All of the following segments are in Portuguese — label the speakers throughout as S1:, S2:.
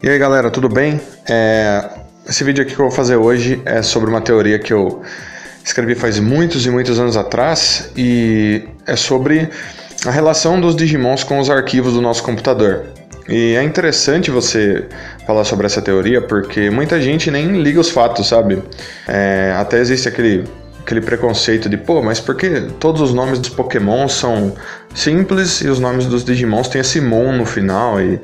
S1: E aí galera, tudo bem? Esse vídeo aqui que eu vou fazer hoje é sobre uma teoria que eu escrevi faz muitos e muitos anos atrás e é sobre a relação dos Digimons com os arquivos do nosso computador. E é interessante você falar sobre essa teoria porque muita gente nem liga os fatos, sabe? Até existe aquele preconceito de, pô, mas por que todos os nomes dos Pokémon são simples e os nomes dos Digimons têm esse Mon no final e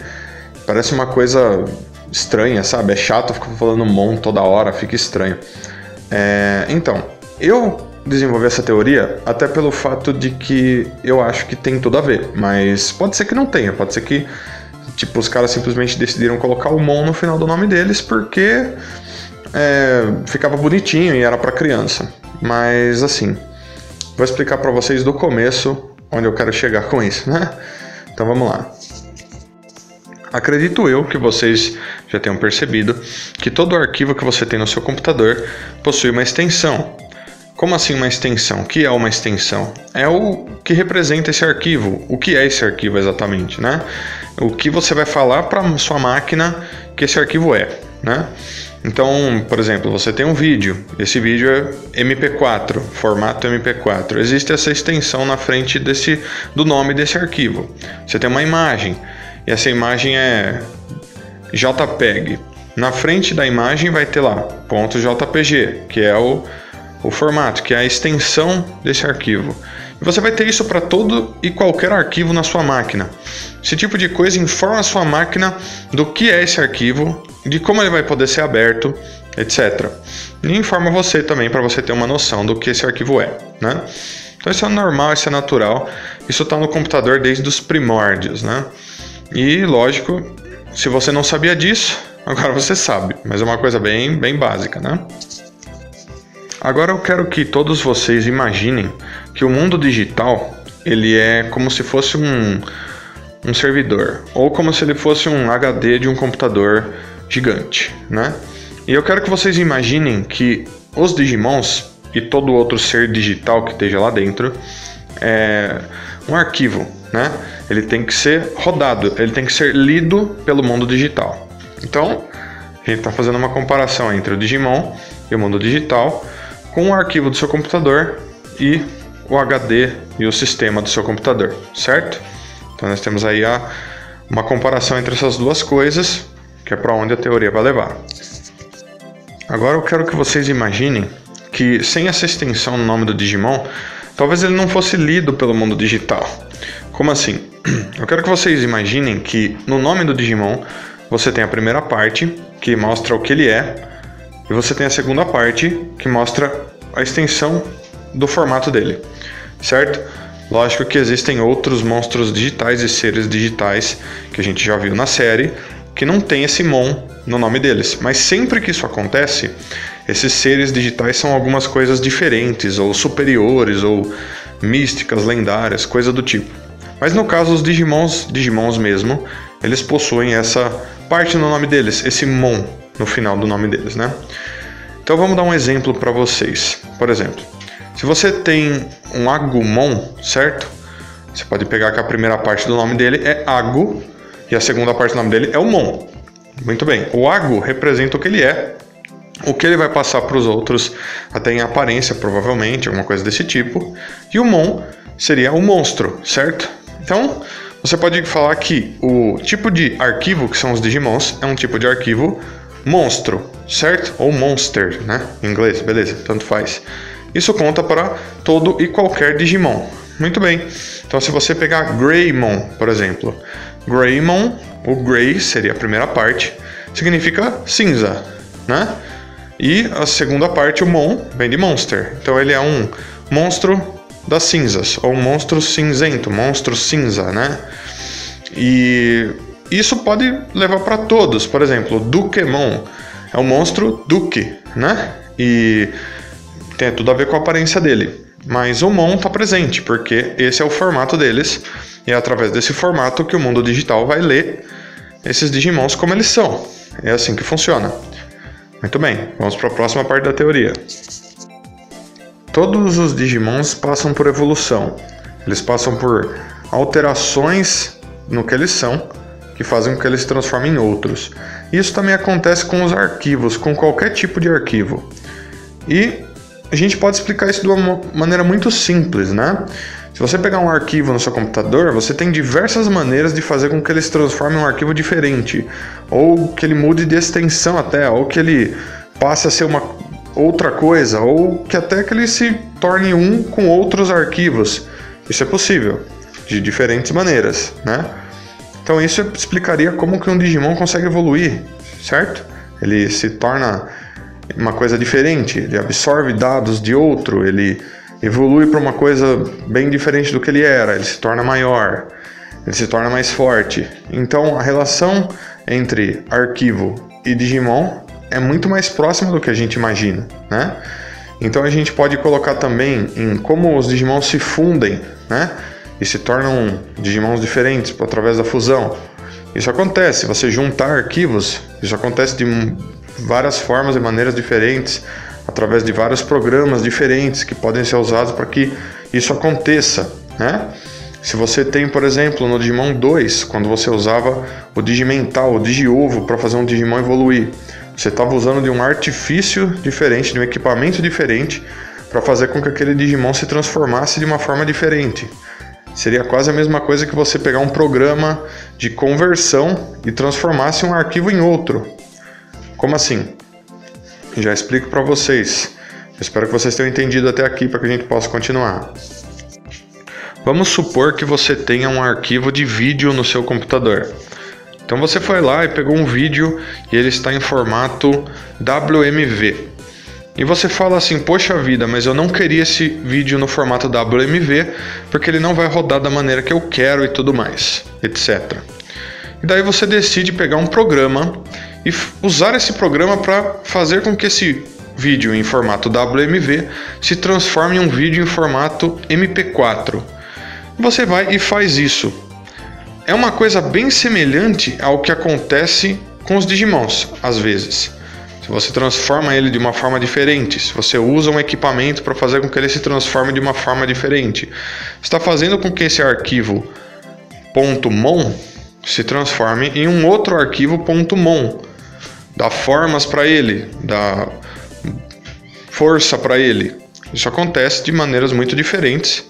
S1: parece uma coisa estranha, sabe? É chato ficar falando Mon toda hora, fica estranho. Então, eu desenvolvi essa teoria até pelo fato de que eu acho que tem tudo a ver, mas pode ser que não tenha, pode ser que tipo, os caras simplesmente decidiram colocar o Mon no final do nome deles porque ficava bonitinho e era pra criança. Mas assim, vou explicar pra vocês do começo onde eu quero chegar com isso, né? Então vamos lá. Acredito eu que vocês já tenham percebido que todo arquivo que você tem no seu computador possui uma extensão. Como assim uma extensão? O que é uma extensão? É o que representa esse arquivo. O que é esse arquivo exatamente, né? O que você vai falar para sua máquina que esse arquivo é, né? Então, por exemplo, você tem um vídeo. Esse vídeo é MP4, formato MP4. Existe essa extensão na frente do nome desse arquivo. Você tem uma imagem. E essa imagem é JPEG. Na frente da imagem vai ter lá .jpg, que é o formato, que é a extensão desse arquivo. E você vai ter isso para todo e qualquer arquivo na sua máquina. Esse tipo de coisa informa a sua máquina do que é esse arquivo, de como ele vai poder ser aberto, etc. E informa você também para você ter uma noção do que esse arquivo é, né? Então isso é normal, isso é natural. Isso está no computador desde os primórdios, né? E, lógico, se você não sabia disso, agora você sabe, mas é uma coisa bem básica, né? Agora eu quero que todos vocês imaginem que o mundo digital, ele é como se fosse um servidor, ou como se ele fosse um HD de um computador gigante, né? E eu quero que vocês imaginem que os Digimons e todo outro ser digital que esteja lá dentro é um arquivo, né? Ele tem que ser rodado, ele tem que ser lido pelo mundo digital. Então, a gente está fazendo uma comparação entre o Digimon e o mundo digital com o arquivo do seu computador e o HD e o sistema do seu computador, certo? Então nós temos aí uma comparação entre essas duas coisas, que é para onde a teoria vai levar. Agora eu quero que vocês imaginem que sem essa extensão no nome do Digimon, talvez ele não fosse lido pelo mundo digital. Como assim? Eu quero que vocês imaginem que no nome do Digimon você tem a primeira parte, que mostra o que ele é, e você tem a segunda parte, que mostra a extensão do formato dele, certo? Lógico que existem outros monstros digitais e seres digitais, que a gente já viu na série, que não tem esse Mon no nome deles. Mas sempre que isso acontece, esses seres digitais são algumas coisas diferentes, ou superiores, ou místicas, lendárias, coisa do tipo. Mas no caso, os Digimons mesmo, eles possuem essa parte no nome deles, esse Mon no final do nome deles, né? Então vamos dar um exemplo para vocês. Por exemplo, se você tem um Agumon, certo? Você pode pegar que a primeira parte do nome dele é Agu e a segunda parte do nome dele é o Mon. Muito bem, o Agu representa o que ele é, o que ele vai passar para os outros, até em aparência, provavelmente, alguma coisa desse tipo. E o Mon seria o monstro, certo? Então, você pode falar que o tipo de arquivo que são os Digimons é um tipo de arquivo monstro, certo? Ou monster, né? Em inglês, beleza, tanto faz. Isso conta para todo e qualquer Digimon. Muito bem. Então, se você pegar Greymon, por exemplo, Greymon, o Grey seria a primeira parte, significa cinza, né? E a segunda parte, o Mon, vem de monster. Então, ele é um monstro das cinzas, ou um monstro cinzento, monstro cinza, né? E isso pode levar para todos. Por exemplo, Dukemon é um monstro Duke, né? E tem tudo a ver com a aparência dele. Mas o Mon está presente, porque esse é o formato deles. E é através desse formato que o mundo digital vai ler esses Digimons como eles são. É assim que funciona. Muito bem, vamos para a próxima parte da teoria. Todos os Digimons passam por evolução. Eles passam por alterações no que eles são, que que fazem com que ele se transforme em outros. Isso também acontece com os arquivos, com qualquer tipo de arquivo. E a gente pode explicar isso de uma maneira muito simples, né? Se você pegar um arquivo no seu computador, você tem diversas maneiras de fazer com que ele se transforme em um arquivo diferente, ou que ele mude de extensão até, ou que ele passe a ser uma outra coisa, ou que até que ele se torne um com outros arquivos. Isso é possível, de diferentes maneiras, né? Então isso explicaria como que um Digimon consegue evoluir, certo? Ele se torna uma coisa diferente, ele absorve dados de outro, ele evolui para uma coisa bem diferente do que ele era, ele se torna maior, ele se torna mais forte. Então a relação entre arquivo e Digimon é muito mais próxima do que a gente imagina, né? Então a gente pode colocar também em como os Digimon se fundem, né? E se tornam Digimons diferentes através da fusão. Isso acontece, você juntar arquivos, isso acontece de várias formas e maneiras diferentes, através de vários programas diferentes que podem ser usados para que isso aconteça, né? Se você tem, por exemplo, no Digimon 2, quando você usava o Digimental, o Digiovo para fazer um Digimon evoluir, você estava usando de um artifício diferente, de um equipamento diferente para fazer com que aquele Digimon se transformasse de uma forma diferente. Seria quase a mesma coisa que você pegar um programa de conversão e transformasse um arquivo em outro. Como assim? Já explico para vocês. Eu espero que vocês tenham entendido até aqui para que a gente possa continuar. Vamos supor que você tenha um arquivo de vídeo no seu computador. Então você foi lá e pegou um vídeo e ele está em formato WMV. E você fala assim, poxa vida, mas eu não queria esse vídeo no formato WMV porque ele não vai rodar da maneira que eu quero e tudo mais, etc. E daí você decide pegar um programa e usar esse programa para fazer com que esse vídeo em formato WMV se transforme em um vídeo em formato MP4. Você vai e faz isso. É uma coisa bem semelhante ao que acontece com os Digimons, às vezes. Se você transforma ele de uma forma diferente, se você usa um equipamento para fazer com que ele se transforme de uma forma diferente, está fazendo com que esse arquivo .mon se transforme em um outro arquivo .mon, dá formas para ele, dá força para ele. Isso acontece de maneiras muito diferentes,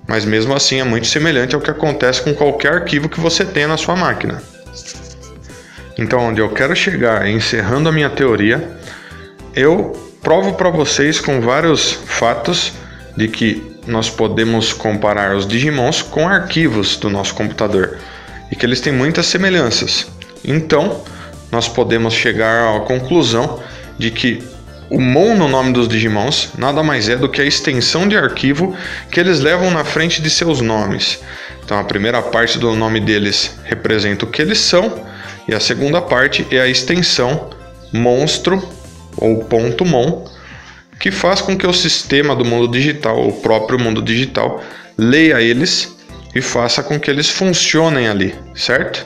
S1: mas mesmo assim é muito semelhante ao que acontece com qualquer arquivo que você tenha na sua máquina. Então, onde eu quero chegar, encerrando a minha teoria, eu provo para vocês com vários fatos de que nós podemos comparar os Digimons com arquivos do nosso computador e que eles têm muitas semelhanças. Então, nós podemos chegar à conclusão de que o Mon no nome dos Digimons nada mais é do que a extensão de arquivo que eles levam na frente de seus nomes. Então, a primeira parte do nome deles representa o que eles são, e a segunda parte é a extensão monstro ou .mon, que faz com que o sistema do mundo digital, o próprio mundo digital, leia eles e faça com que eles funcionem ali, certo?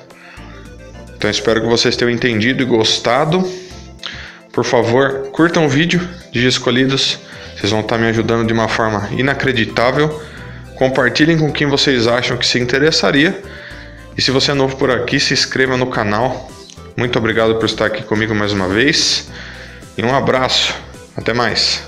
S1: Então espero que vocês tenham entendido e gostado. Por favor, curtam o vídeo de Escolhidos, vocês vão estar me ajudando de uma forma inacreditável. Compartilhem com quem vocês acham que se interessaria. E se você é novo por aqui, se inscreva no canal. Muito obrigado por estar aqui comigo mais uma vez. E um abraço. Até mais.